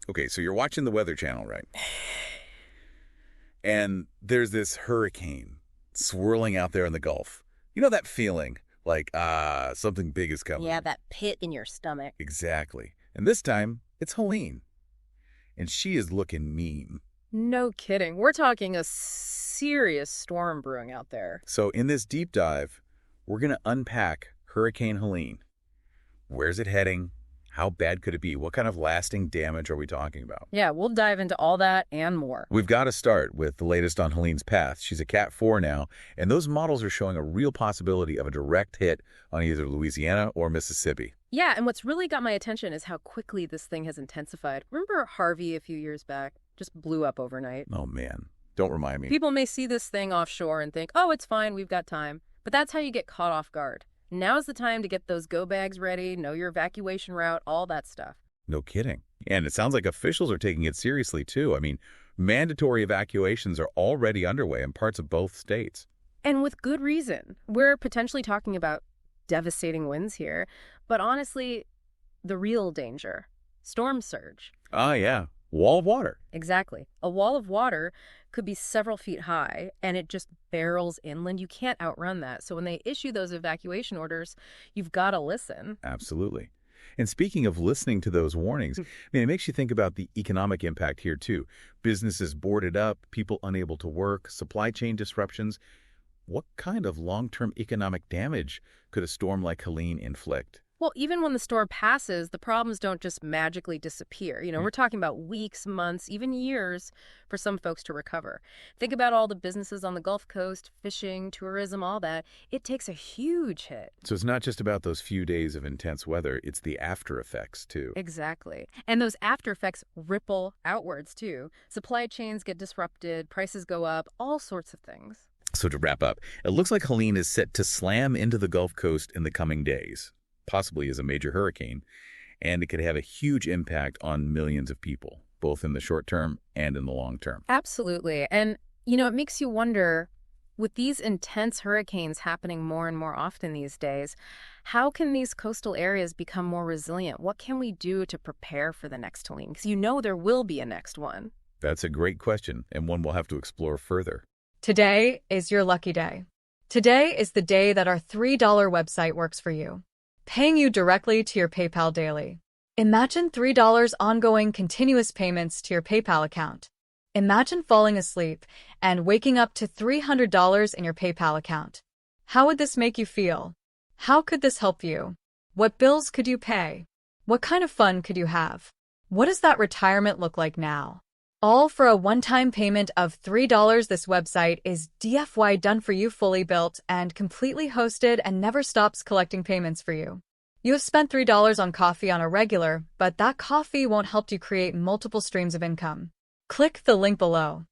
Okay, so you're watching the Weather Channel, right? And there's this hurricane swirling out there in the Gulf. You know that feeling like, something big is coming. Yeah, that pit in your stomach. Exactly. And this time, it's Helene. And she is looking mean. No kidding. We're talking a serious storm brewing out there. So in this deep dive, we're going to unpack Hurricane Helene. Where's it heading? How bad could it be? What kind of lasting damage are we talking about? Yeah, we'll dive into all that and more. We've got to start with the latest on Helene's path. She's a Cat 4 now, and those models are showing a real possibility of a direct hit on either Louisiana or Mississippi. Yeah, and what's really got my attention is how quickly this thing has intensified. Remember Harvey a few years back? Just blew up overnight. Oh, man. Don't remind me. People may see this thing offshore and think, oh, it's fine, we've got time. But that's how you get caught off guard. Now's the time to get those go bags ready, know your evacuation route, all that stuff. No kidding. And it sounds like officials are taking it seriously, too. I mean, mandatory evacuations are already underway in parts of both states. And with good reason. We're potentially talking about devastating winds here. But honestly, the real danger, storm surge. Ah, yeah. Wall of water. Exactly. A wall of water could be several feet high, and it just barrels inland. You can't outrun that. So when they issue those evacuation orders, you've got to listen. Absolutely. And speaking of listening to those warnings, I mean, it makes you think about the economic impact here, too. Businesses boarded up, people unable to work, supply chain disruptions. What kind of long-term economic damage could a storm like Helene inflict? Well, even when the storm passes, the problems don't just magically disappear. You know, we're talking about weeks, months, even years for some folks to recover. Think about all the businesses on the Gulf Coast, fishing, tourism, all that. It takes a huge hit. So it's not just about those few days of intense weather, it's the after effects, too. Exactly. And those after effects ripple outwards, too. Supply chains get disrupted, prices go up, all sorts of things. So to wrap up, it looks like Helene is set to slam into the Gulf Coast in the coming days, possibly as a major hurricane, and it could have a huge impact on millions of people, both in the short term and in the long term. Absolutely. And, you know, it makes you wonder, with these intense hurricanes happening more and more often these days, how can these coastal areas become more resilient? What can we do to prepare for the next Helene? Because you know there will be a next one. That's a great question, and one we'll have to explore further. Today is your lucky day. Today is the day that our $3 website works for you, paying you directly to your PayPal daily. Imagine $3 ongoing continuous payments to your PayPal account. Imagine falling asleep and waking up to $300 in your PayPal account. How would this make you feel? How could this help you? What bills could you pay? What kind of fun could you have? What does that retirement look like now? All for a one-time payment of $3. This website is DFY done for you, fully built and completely hosted, and never stops collecting payments for you. You have spent $3 on coffee on a regular, but that coffee won't help you create multiple streams of income. Click the link below.